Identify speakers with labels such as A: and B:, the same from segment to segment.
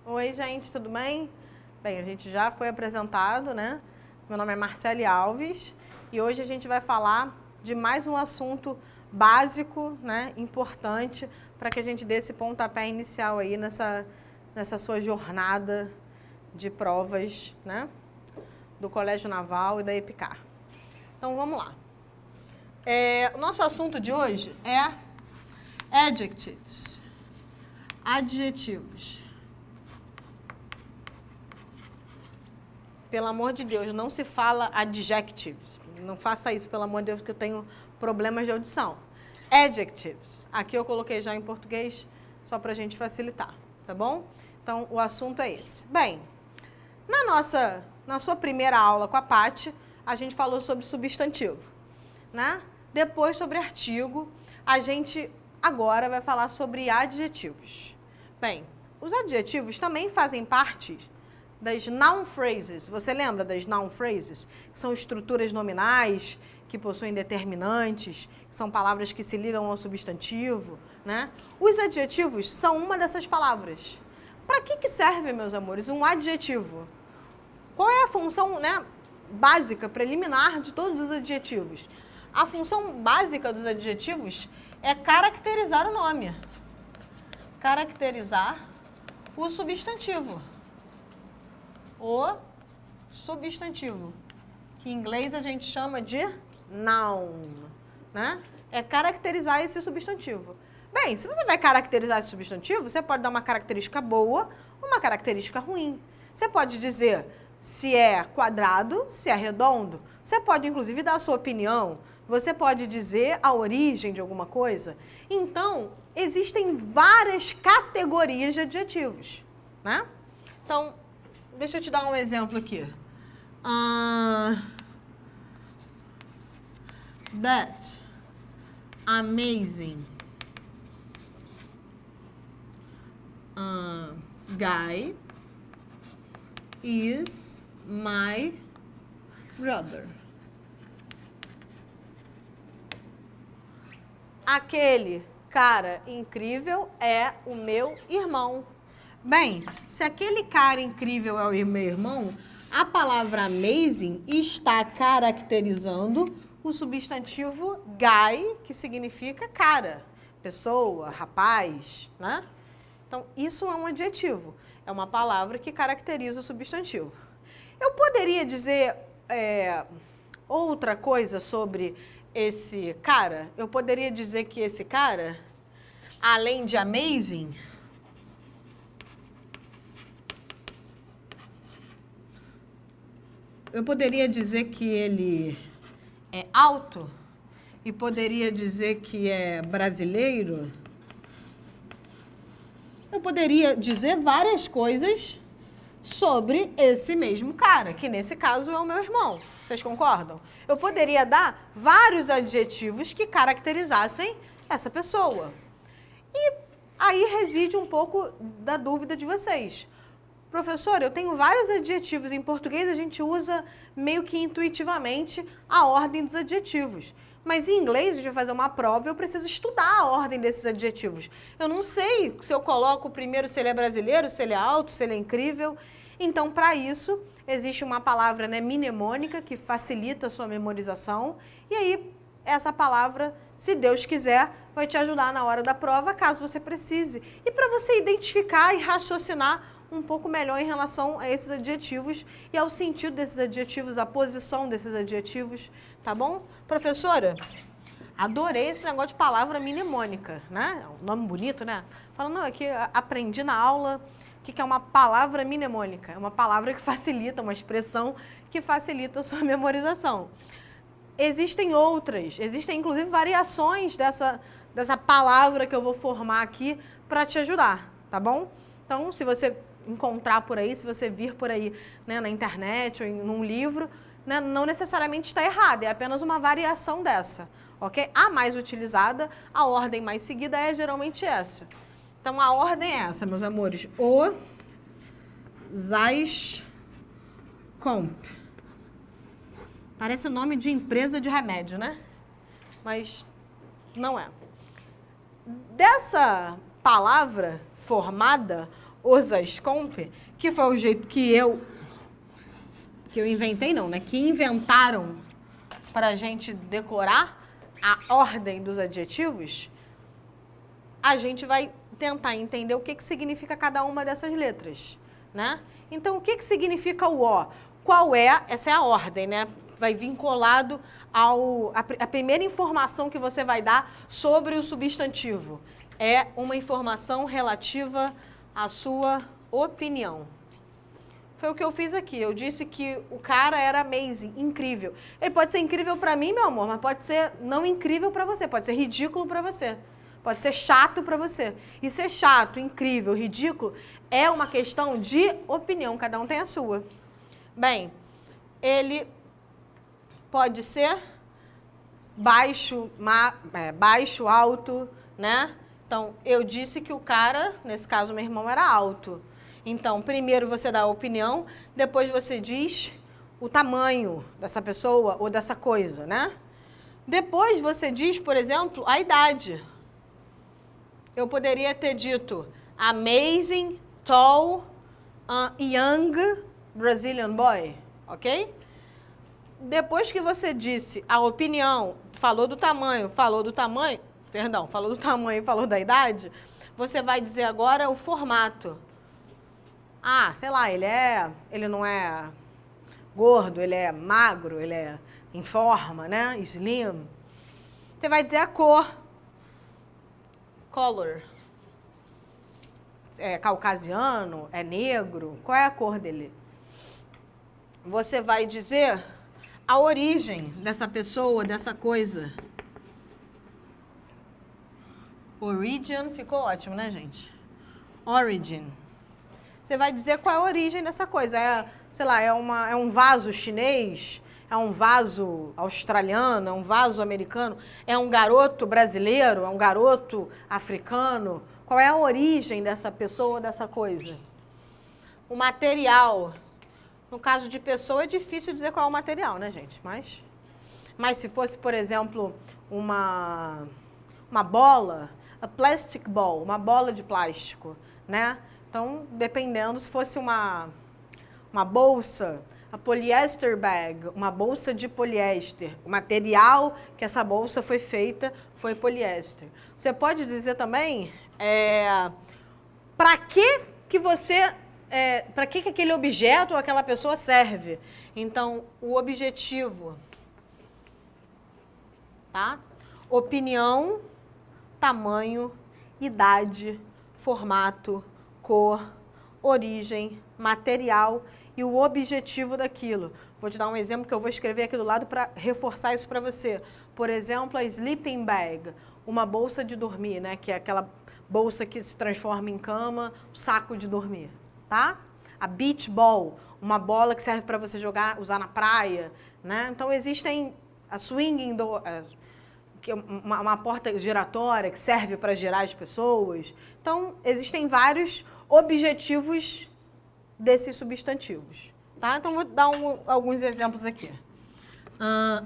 A: Oi, gente, tudo bem? Bem, a gente já foi apresentado, né? Meu nome é Marcele Alves e hoje a gente vai falar de mais um assunto básico, né? Importante para que a gente dê esse pontapé inicial aí nessa sua jornada de provas, né? Do Colégio Naval e da EPICAR. Então, vamos lá. O nosso assunto de hoje é adjectives, adjetivos. Pelo amor de Deus, não se fala adjectives. Não faça isso, pelo amor de Deus, que eu tenho problemas de audição. Adjectives. Aqui eu coloquei já em português, só para a gente facilitar, tá bom? Então, o assunto é esse. Bem, na sua primeira aula com a Paty, a gente falou sobre substantivo, né? Depois sobre artigo, a gente agora vai falar sobre adjetivos. Bem, os adjetivos também fazem parte das noun phrases. Você lembra das noun phrases? São estruturas nominais que possuem determinantes, são palavras que se ligam ao substantivo, né? Os adjetivos são uma dessas palavras. Para que serve, meus amores, um adjetivo? Qual é a função, né, básica, preliminar de todos os adjetivos? A função básica dos adjetivos é caracterizar o nome. Caracterizar o substantivo. O substantivo, que em inglês a gente chama de noun, né? É caracterizar esse substantivo. Bem, se você vai caracterizar esse substantivo, você pode dar uma característica boa ou uma característica ruim. Você pode dizer se é quadrado, se é redondo. Você pode, inclusive, dar a sua opinião. Você pode dizer a origem de alguma coisa. Então, existem várias categorias de adjetivos, né? Então, deixa eu te dar um exemplo aqui. That amazing guy is my brother. Aquele cara incrível é o meu irmão. Bem, se aquele cara incrível é o meu irmão, a palavra amazing está caracterizando o substantivo guy, que significa cara, pessoa, rapaz, né? Então, isso é um adjetivo, é uma palavra que caracteriza o substantivo. Eu poderia dizer outra coisa sobre esse cara? Eu poderia dizer que esse cara, além de amazing, eu poderia dizer que ele é alto e poderia dizer que é brasileiro. Eu poderia dizer várias coisas sobre esse mesmo cara, que nesse caso é o meu irmão. Vocês concordam? Eu poderia dar vários adjetivos que caracterizassem essa pessoa. E aí reside um pouco da dúvida de vocês. Professor, eu tenho vários adjetivos. Em português a gente usa meio que intuitivamente a ordem dos adjetivos. Mas em inglês, a gente vai fazer uma prova e eu preciso estudar a ordem desses adjetivos. Eu não sei se eu coloco primeiro se ele é brasileiro, se ele é alto, se ele é incrível. Então, para isso, existe uma palavra, né, mnemônica que facilita a sua memorização. E aí, essa palavra, se Deus quiser, vai te ajudar na hora da prova, caso você precise. E para você identificar e raciocinar um pouco melhor em relação a esses adjetivos e ao sentido desses adjetivos, a posição desses adjetivos, tá bom? Professora, adorei esse negócio de palavra mnemônica, né? Um nome bonito, né? Fala, não, aqui aprendi na aula o que é uma palavra mnemônica. É uma palavra que facilita, uma expressão que facilita a sua memorização. Existem outras, existem inclusive variações dessa palavra que eu vou formar aqui para te ajudar, tá bom? Então, se você encontrar por aí, se você vir por aí, né, na internet ou em um livro, né, não necessariamente está errado, é apenas uma variação dessa, ok? A mais utilizada, a ordem mais seguida é geralmente essa. Então, a ordem é essa, meus amores. O, Zeiss, Comp. Parece o nome de empresa de remédio, né? Mas não é. Dessa palavra formada, Osascomp, que foi o jeito que eu inventei, não, né? Que inventaram para a gente decorar a ordem dos adjetivos, a gente vai tentar entender o que significa cada uma dessas letras, né? Então, o que significa o O? Qual é? Essa é a ordem, né? Vai vinculado a primeira informação que você vai dar sobre o substantivo. É uma informação relativa à sua opinião. Foi o que eu fiz aqui. Eu disse que o cara era amazing, incrível. Ele pode ser incrível pra mim, meu amor, mas pode ser não incrível pra você. Pode ser ridículo pra você. Pode ser chato pra você. E ser chato, incrível, ridículo é uma questão de opinião. Cada um tem a sua. Bem, ele pode ser baixo, baixo, alto, né? Então, eu disse que o cara, nesse caso meu irmão, era alto. Então, primeiro você dá a opinião, depois você diz o tamanho dessa pessoa ou dessa coisa, né? Depois você diz, por exemplo, a idade. Eu poderia ter dito amazing, tall, young Brazilian boy, ok? Depois que você disse a opinião, falou do tamanho, falou do tamanho e falou da idade, você vai dizer agora o formato. Ah, sei lá, ele não é gordo, ele é magro, ele é em forma, né? Slim. Você vai dizer a cor. Color. É caucasiano, é negro, qual é a cor dele? Você vai dizer a origem dessa pessoa, dessa coisa. Origin, ficou ótimo, né, gente? Origin. Você vai dizer qual é a origem dessa coisa. Sei lá, é um vaso chinês, é um vaso australiano, é um vaso americano, é um garoto brasileiro, é um garoto africano. Qual é a origem dessa pessoa ou dessa coisa? O material. No caso de pessoa é difícil dizer qual é o material, né, gente? Mas se fosse, por exemplo, uma bola, a plastic ball, uma bola de plástico, né? Então, dependendo, se fosse uma bolsa, a polyester bag, uma bolsa de poliéster, o material que essa bolsa foi feita foi poliéster. Você pode dizer também para que você, para que aquele objeto ou aquela pessoa serve. Então, o objetivo, tá? Opinião, tamanho, idade, formato, cor, origem, material e o objetivo daquilo. Vou te dar um exemplo que eu vou escrever aqui do lado para reforçar isso para você. Por exemplo, a sleeping bag, uma bolsa de dormir, né? Que é aquela bolsa que se transforma em cama, saco de dormir, tá? A beach ball, uma bola que serve para você jogar, usar na praia, né? Então existem a swinging door, que é uma porta giratória que serve para girar as pessoas. Então existem vários objetivos desses substantivos, tá? Então vou dar alguns exemplos aqui. A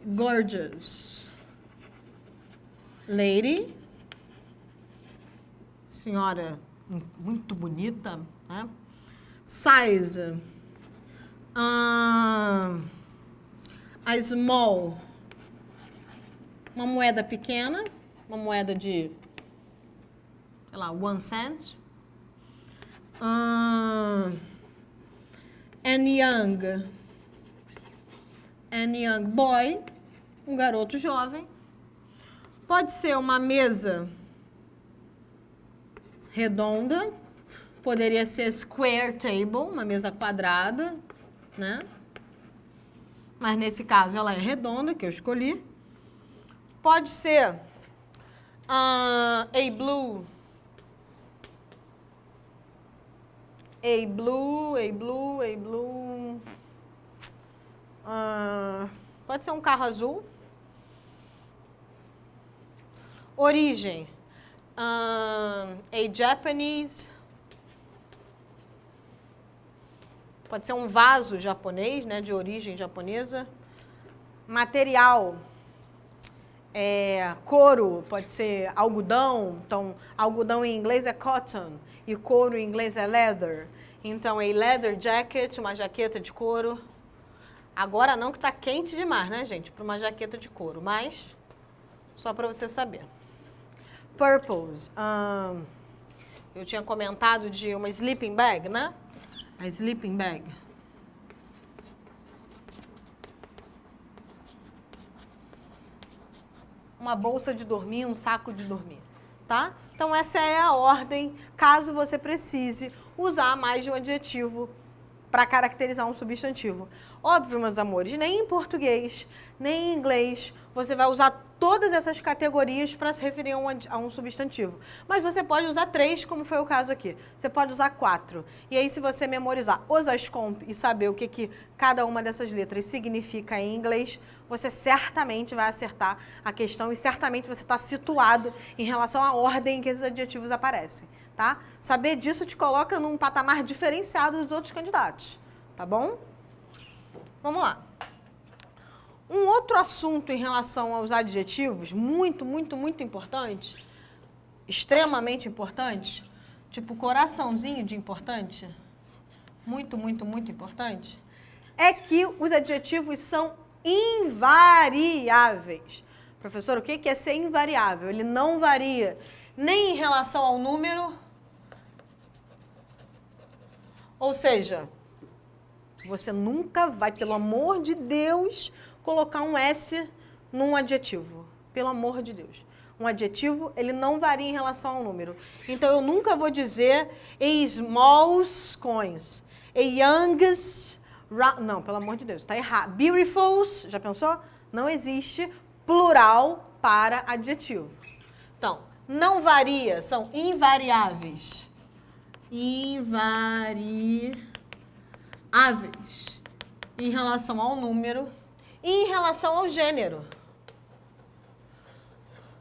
A: gorgeous lady, senhora muito bonita, né? Size, a small, uma moeda pequena, uma moeda de, sei lá, 1 cent. And young boy, um garoto jovem. Pode ser uma mesa redonda, poderia ser square table, uma mesa quadrada, né? Mas nesse caso ela é redonda, que eu escolhi. Pode ser a blue, pode ser um carro azul. Origem, a Japanese, pode ser um vaso japonês, né, de origem japonesa. Material, Couro pode ser algodão, então algodão em inglês é cotton e couro em inglês é leather. Então, a leather jacket, uma jaqueta de couro. Agora não que tá quente demais, né, gente, para uma jaqueta de couro, mas só para você saber. Purpose, eu tinha comentado de uma sleeping bag, né? A sleeping bag. Uma bolsa de dormir, um saco de dormir, tá? Então, essa é a ordem, caso você precise usar mais de um adjetivo para caracterizar um substantivo. Óbvio, meus amores, nem em português, nem em inglês, você vai usar todas essas categorias para se referir a um substantivo. Mas você pode usar 3, como foi o caso aqui. Você pode usar 4. E aí, se você memorizar os ASCOMP e saber o que cada uma dessas letras significa em inglês, você certamente vai acertar a questão e certamente você está situado em relação à ordem em que esses adjetivos aparecem, tá? Saber disso te coloca num patamar diferenciado dos outros candidatos, tá bom? Vamos lá. Um outro assunto em relação aos adjetivos, muito importante, extremamente importante, tipo coraçãozinho de importante, muito importante, é que os adjetivos são invariáveis. Professor, o que é ser invariável? Ele não varia nem em relação ao número, ou seja, você nunca vai, pelo amor de Deus, colocar um S num adjetivo. Pelo amor de Deus. Um adjetivo, ele não varia em relação ao número. Então, eu nunca vou dizer a small coins, a youngest, não, pelo amor de Deus, está errado. Beautifuls, já pensou? Não existe plural para adjetivo. Então, não varia, são invariáveis. Invariáveis em relação ao número e em relação ao gênero.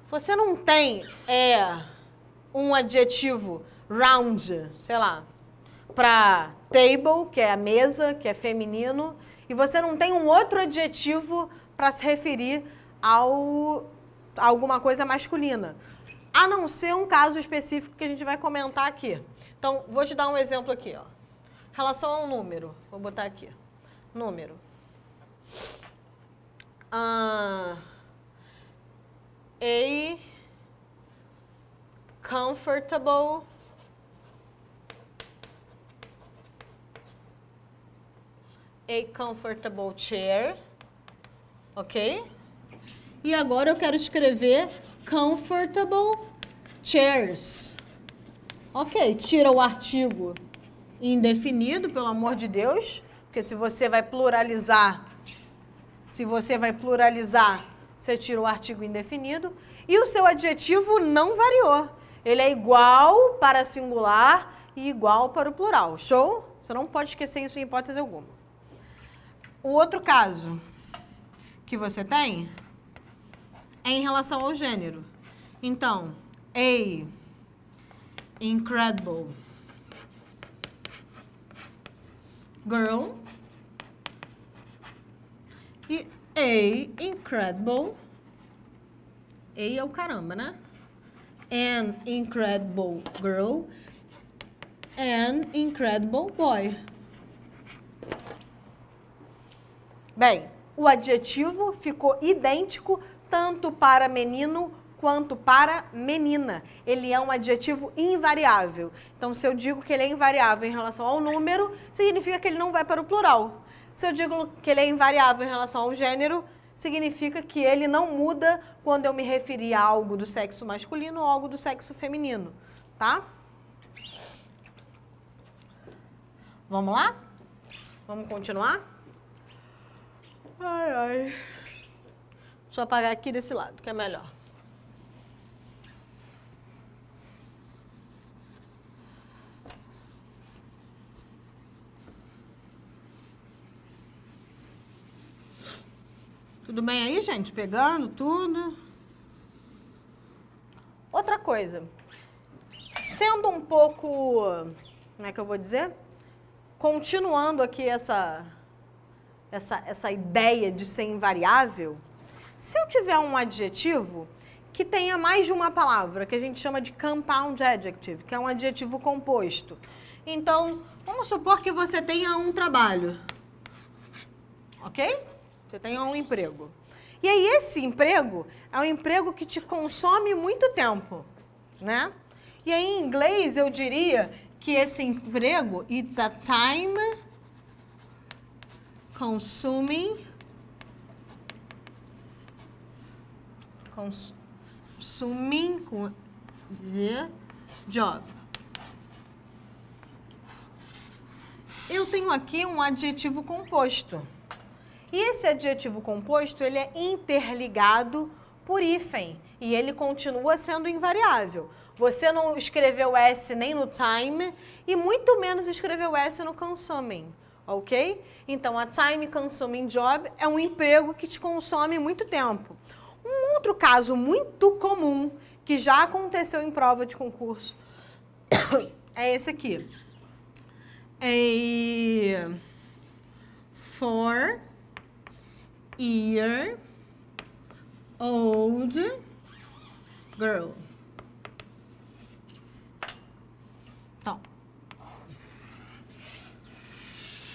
A: Você não tem um adjetivo round, sei lá, para table, que é a mesa, que é feminino, e você não tem um outro adjetivo para se referir a alguma coisa masculina. A não ser um caso específico que a gente vai comentar aqui. Então, vou te dar um exemplo aqui, ó. Relação ao número, vou botar aqui. Número. A comfortable chair, ok? E agora eu quero escrever comfortable chairs. Ok, tira o artigo indefinido, pelo amor de Deus, porque se você vai pluralizar, você tira o artigo indefinido. E o seu adjetivo não variou. Ele é igual para singular e igual para o plural. Show? Você não pode esquecer isso em hipótese alguma. O outro caso que você tem é em relação ao gênero. Então, a incredible girl e a incredible, a é o caramba, né? An incredible girl, an incredible boy. Bem, o adjetivo ficou idêntico tanto para menino quanto para menina. Ele é um adjetivo invariável. Então, se eu digo que ele é invariável em relação ao número, significa que ele não vai para o plural. Se eu digo que ele é invariável em relação ao gênero, significa que ele não muda quando eu me referir a algo do sexo masculino ou algo do sexo feminino, tá? Vamos lá? Vamos continuar? Ai, ai. Deixa eu apagar aqui desse lado, que é melhor. Tudo bem aí, gente? Pegando tudo? Outra coisa. Sendo um pouco, como é que eu vou dizer? Continuando aqui essa ideia de ser invariável, Se eu tiver um adjetivo que tenha mais de uma palavra, que a gente chama de compound adjective, que é um adjetivo composto. Então, vamos supor que você tenha um trabalho, ok? Você tenha um emprego. E aí, esse emprego é um emprego que te consome muito tempo, né? E aí, em inglês, eu diria que esse emprego, it's a time consuming the job. Eu tenho aqui um adjetivo composto. E esse adjetivo composto, ele é interligado por hífen. E ele continua sendo invariável. Você não escreveu S nem no time e muito menos escreveu S no consuming, ok? Então, a time consuming job é um emprego que te consome muito tempo. Um outro caso muito comum, que já aconteceu em prova de concurso, é esse aqui. A 4-year-old girl. Então,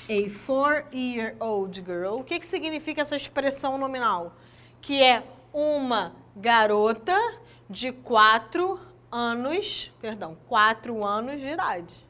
A: a 4-year-old girl. O que significa essa expressão nominal? Que é uma garota de 4 anos de idade.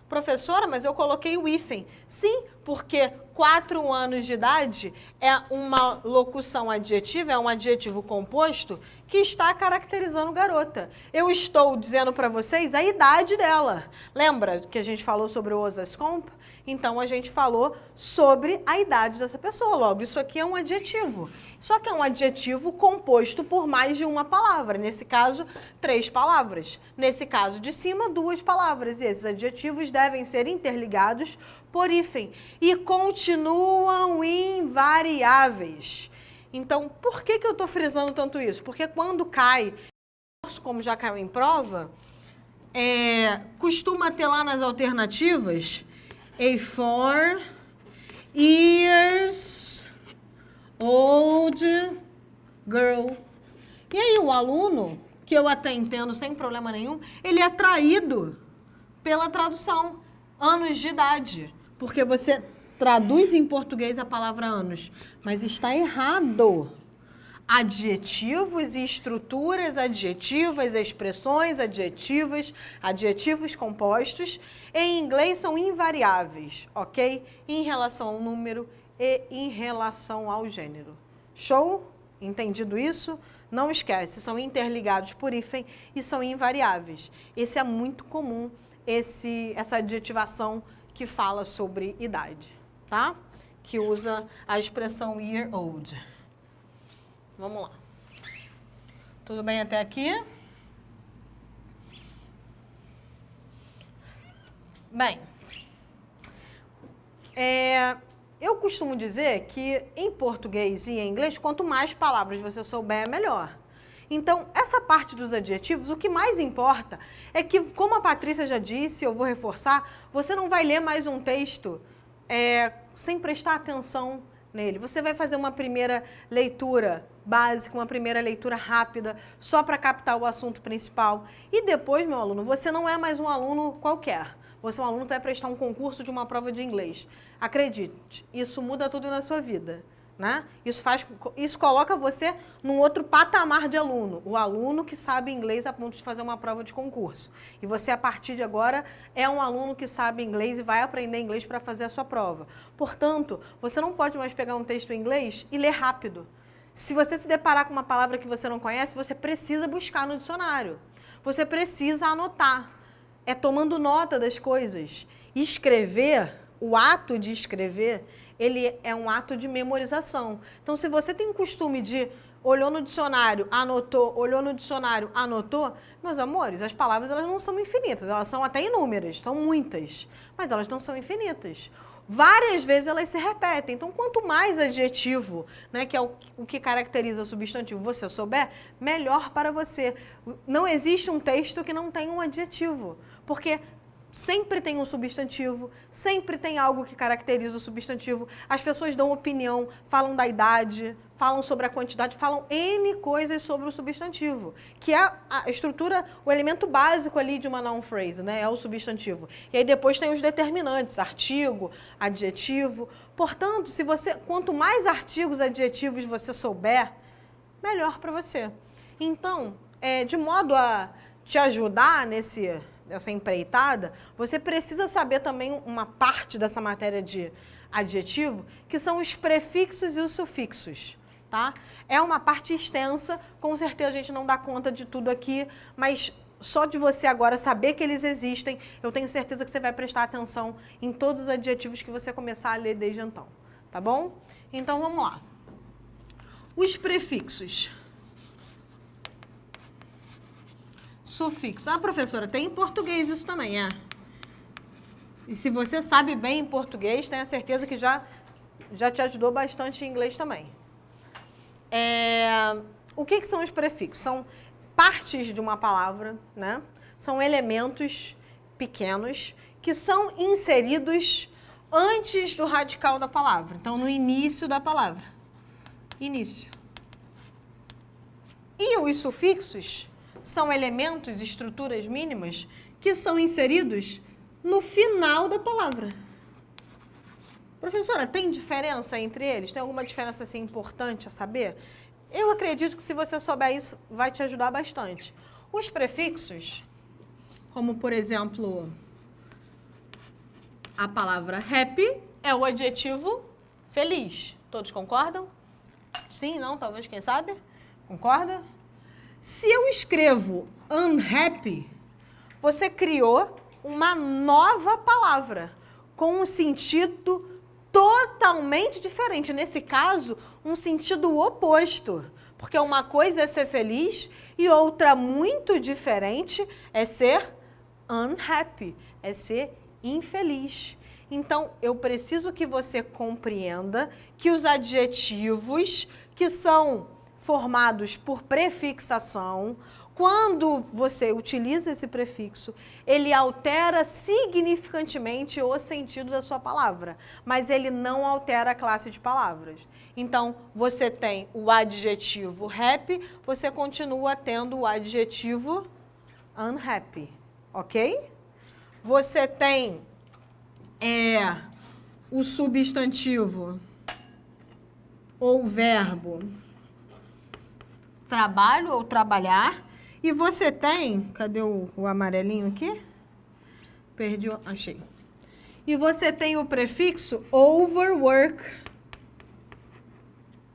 A: Professora, mas eu coloquei o hífen. Sim, porque 4 anos de idade é uma locução adjetiva, é um adjetivo composto que está caracterizando garota. Eu estou dizendo para vocês a idade dela. Lembra que a gente falou sobre o Osascomp? Então, a gente falou sobre a idade dessa pessoa. Logo, isso aqui é um adjetivo. Só que é um adjetivo composto por mais de uma palavra. Nesse caso, 3 palavras. Nesse caso de cima, 2 palavras. E esses adjetivos devem ser interligados por hífen. E continuam invariáveis. Então, por que eu estou frisando tanto isso? Porque quando cai, como já caiu em prova, costuma ter lá nas alternativas a 4 years old girl. E aí o aluno, que eu até entendo sem problema nenhum, ele é atraído pela tradução, anos de idade. Porque você traduz em português a palavra anos, mas está errado. Adjetivos e estruturas adjetivas, expressões adjetivas, adjetivos compostos, em inglês são invariáveis, ok? Em relação ao número e em relação ao gênero. Show? Entendido isso? Não esquece, são interligados por hífen e são invariáveis. Esse é muito comum, essa adjetivação que fala sobre idade, tá? Que usa a expressão year old. Vamos lá. Tudo bem até aqui? Bem, eu costumo dizer que em português e em inglês, quanto mais palavras você souber, melhor. Então, essa parte dos adjetivos, o que mais importa é que, como a Patrícia já disse, eu vou reforçar, você não vai ler mais um texto sem prestar atenção nele. Você vai fazer uma primeira leitura básica, uma primeira leitura rápida, só para captar o assunto principal. E depois, meu aluno, você não é mais um aluno qualquer. Você é um aluno que vai prestar um concurso de uma prova de inglês. Acredite, isso muda tudo na sua vida, né? Isso coloca você num outro patamar de aluno. O aluno que sabe inglês a ponto de fazer uma prova de concurso. E você, a partir de agora, é um aluno que sabe inglês e vai aprender inglês para fazer a sua prova. Portanto, você não pode mais pegar um texto em inglês e ler rápido. Se você se deparar com uma palavra que você não conhece, você precisa buscar no dicionário. Você precisa anotar. É tomando nota das coisas. Escrever, o ato de escrever, ele é um ato de memorização. Então, se você tem o costume de olhou no dicionário, anotou, olhou no dicionário, anotou, meus amores, as palavras elas não são infinitas, elas são até inúmeras, são muitas, mas elas não são infinitas. Várias vezes elas se repetem. Então, quanto mais adjetivo, né, que é o que caracteriza o substantivo, você souber, melhor para você. Não existe um texto que não tenha um adjetivo, porque sempre tem um substantivo, sempre tem algo que caracteriza o substantivo. As pessoas dão opinião, falam da idade, falam sobre a quantidade, falam N coisas sobre o substantivo, que é a estrutura, o elemento básico ali de uma noun phrase, né? É o substantivo. E aí depois tem os determinantes, artigo, adjetivo. Portanto, quanto mais artigos, adjetivos você souber, melhor para você. Então, de modo a te ajudar nessa empreitada, você precisa saber também uma parte dessa matéria de adjetivo, que são os prefixos e os sufixos, tá? É uma parte extensa, com certeza a gente não dá conta de tudo aqui, mas só de você agora saber que eles existem, eu tenho certeza que você vai prestar atenção em todos os adjetivos que você começar a ler desde então, tá bom? Então vamos lá. Os prefixos. Sufixo. Ah, professora, tem em português isso também, é? E se você sabe bem em português, tenha certeza que já te ajudou bastante em inglês também. O que são os prefixos? São partes de uma palavra, né? São elementos pequenos que são inseridos antes do radical da palavra. Então, no início da palavra. Início. E os sufixos são elementos, estruturas mínimas, que são inseridos no final da palavra. Professora, tem diferença entre eles? Tem alguma diferença assim, importante a saber? Eu acredito que se você souber isso, vai te ajudar bastante. Os prefixos, como por exemplo, a palavra happy, é o adjetivo feliz. Todos concordam? Sim, não? Talvez, quem sabe? Concorda? Se eu escrevo unhappy, você criou uma nova palavra com um sentido totalmente diferente. Nesse caso, um sentido oposto. Porque uma coisa é ser feliz e outra muito diferente é ser unhappy, é ser infeliz. Então, eu preciso que você compreenda que os adjetivos que são formados por prefixação, quando você utiliza esse prefixo, ele altera significantemente o sentido da sua palavra, mas ele não altera a classe de palavras. Então, você tem o adjetivo happy, você continua tendo o adjetivo unhappy, ok? Você tem o substantivo ou verbo trabalho ou trabalhar. E você tem, cadê o amarelinho aqui? Perdi, achei. E você tem o prefixo overwork.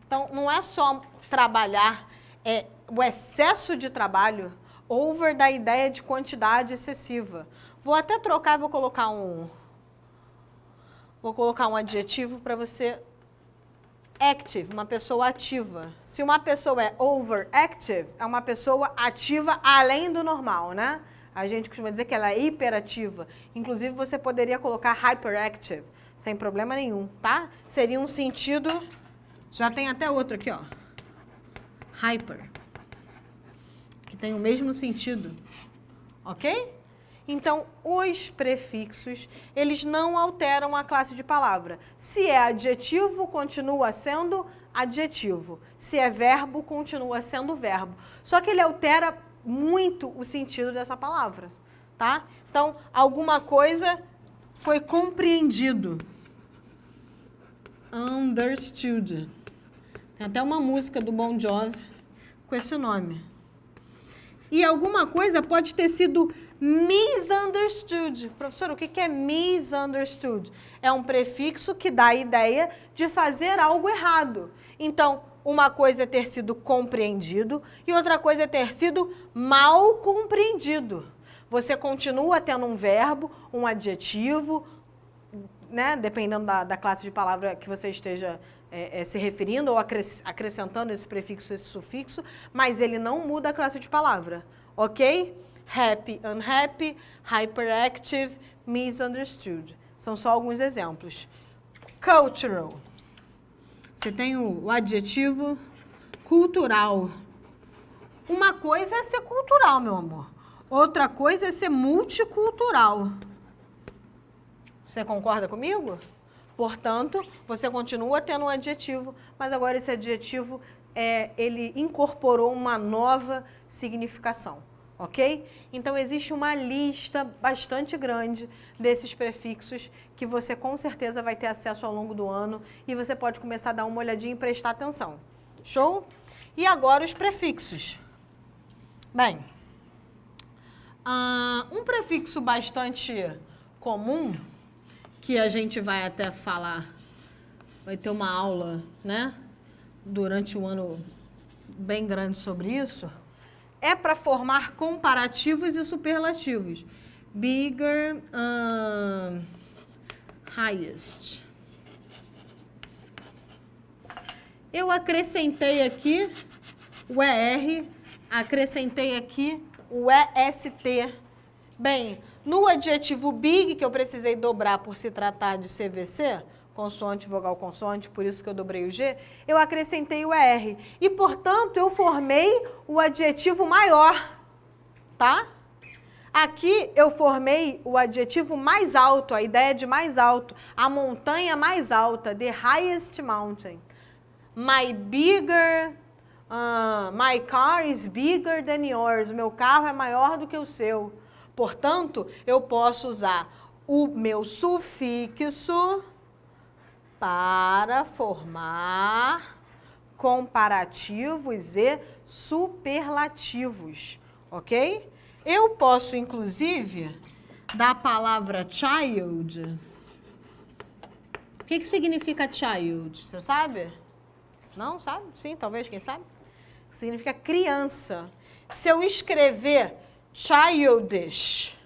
A: Então, não é só trabalhar, é o excesso de trabalho, over da ideia de quantidade excessiva. Vou até trocar, vou colocar um adjetivo para você. Active, uma pessoa ativa. Se uma pessoa é overactive, é uma pessoa ativa além do normal, né? A gente costuma dizer que ela é hiperativa. Inclusive, você poderia colocar hyperactive, sem problema nenhum, tá? Seria um sentido... Já tem até outro aqui, ó. Hyper. Que tem o mesmo sentido. Ok? Então, os prefixos, eles não alteram a classe de palavra. Se é adjetivo, continua sendo adjetivo. Se é verbo, continua sendo verbo. Só que ele altera muito o sentido dessa palavra, tá? Então, alguma coisa foi compreendido. Understood. Tem até uma música do Bon Jovi com esse nome. E alguma coisa pode ter sido misunderstood. Professor, o que é misunderstood? É um prefixo que dá a ideia de fazer algo errado. Então, uma coisa é ter sido compreendido e outra coisa é ter sido mal compreendido. Você continua tendo um verbo, um adjetivo, né, dependendo da classe de palavra que você esteja se referindo ou acrescentando esse prefixo, esse sufixo, mas ele não muda a classe de palavra, ok? Happy, unhappy, hyperactive, misunderstood. São só alguns exemplos. Cultural. Você tem o adjetivo cultural. Uma coisa é ser cultural, meu amor. Outra coisa é ser multicultural. Você concorda comigo? Portanto, você continua tendo um adjetivo, mas agora esse adjetivo, ele incorporou uma nova significação, ok? Então, existe uma lista bastante grande desses prefixos que você com certeza vai ter acesso ao longo do ano e você pode começar a dar uma olhadinha e prestar atenção. Show? E agora os prefixos. Bem, um prefixo bastante comum, que a gente vai até falar, vai ter uma aula, né, durante o ano bem grande sobre isso, é para formar comparativos e superlativos. Bigger, highest. Eu acrescentei aqui o ER, acrescentei aqui o EST. Bem, no adjetivo big, que eu precisei dobrar por se tratar de CVC, consoante, vogal, consoante, por isso que eu dobrei o G, eu acrescentei o ER. E, portanto, eu formei o adjetivo maior, tá? Aqui eu formei o adjetivo mais alto, a ideia de mais alto, a montanha mais alta, the highest mountain. My car is bigger than yours. Meu carro é maior do que o seu. Portanto, eu posso usar o meu sufixo para formar comparativos e superlativos, ok? Eu posso, inclusive, da palavra child. O que significa child? Você sabe? Não sabe? Sim, talvez, quem sabe? Significa criança. Se eu escrever childish,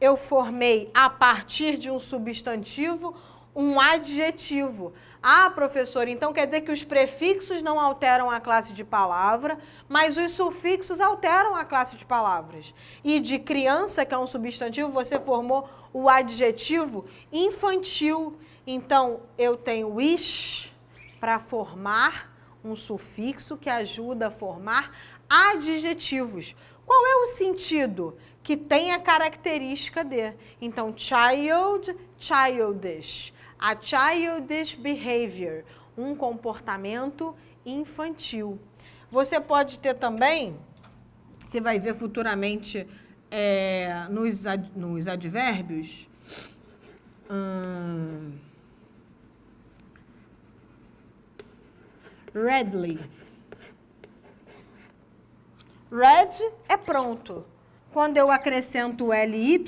A: eu formei a partir de um substantivo um adjetivo. Ah, professora, então quer dizer que os prefixos não alteram a classe de palavra, mas os sufixos alteram a classe de palavras. E de criança, que é um substantivo, você formou o adjetivo infantil. Então, eu tenho ish para formar um sufixo que ajuda a formar adjetivos. Qual é o sentido? Que tem a característica de. Então, child, childish. A childish behavior, um comportamento infantil. Você pode ter também, você vai ver futuramente nos advérbios, readily. Read é pronto. Quando eu acrescento o ly,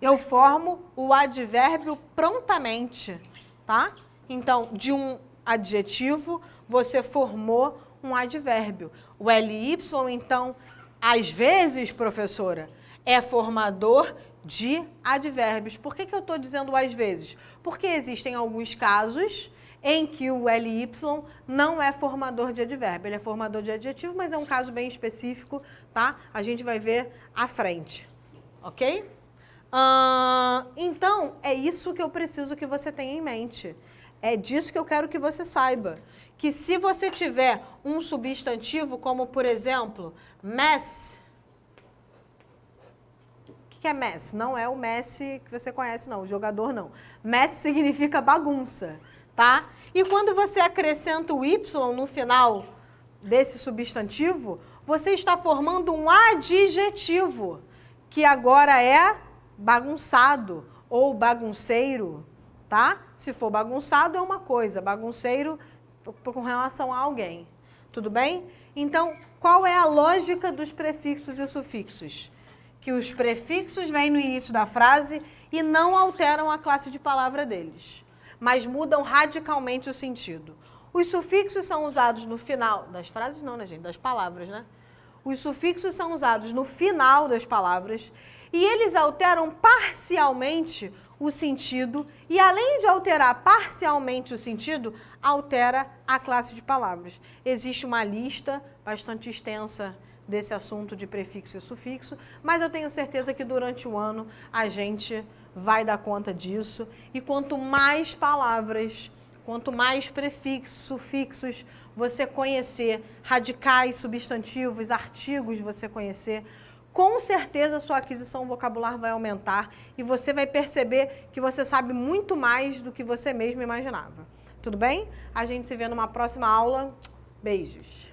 A: eu formo o advérbio prontamente, tá? Então, de um adjetivo, você formou um advérbio. O ly, então, às vezes, professora, é formador de advérbios. Por que eu estou dizendo às vezes? Porque existem alguns casos em que o ly não é formador de advérbio. Ele é formador de adjetivo, mas é um caso bem específico, tá? A gente vai ver à frente, ok? Então, é isso que eu preciso que você tenha em mente. É disso que eu quero que você saiba. Que se você tiver um substantivo, como por exemplo, mess. O que é mess? Não é o Messi que você conhece, não, o jogador não. Mess significa bagunça, tá? E quando você acrescenta o y no final desse substantivo, você está formando um adjetivo, que agora é bagunçado ou bagunceiro, tá? Se for bagunçado é uma coisa, bagunceiro com relação a alguém, tudo bem? Então, qual é a lógica dos prefixos e sufixos? Que os prefixos vêm no início da frase e não alteram a classe de palavra deles, mas mudam radicalmente o sentido. Os sufixos são usados no final das frases, não, né, gente? Das palavras, né? Os sufixos são usados no final das palavras e eles alteram parcialmente o sentido e, além de alterar parcialmente o sentido, altera a classe de palavras. Existe uma lista bastante extensa desse assunto de prefixo e sufixo, mas eu tenho certeza que durante o ano a gente vai dar conta disso. E quanto mais palavras, quanto mais prefixos, sufixos você conhecer, radicais, substantivos, artigos você conhecer, com certeza a sua aquisição vocabular vai aumentar e você vai perceber que você sabe muito mais do que você mesmo imaginava. Tudo bem? A gente se vê numa próxima aula. Beijos!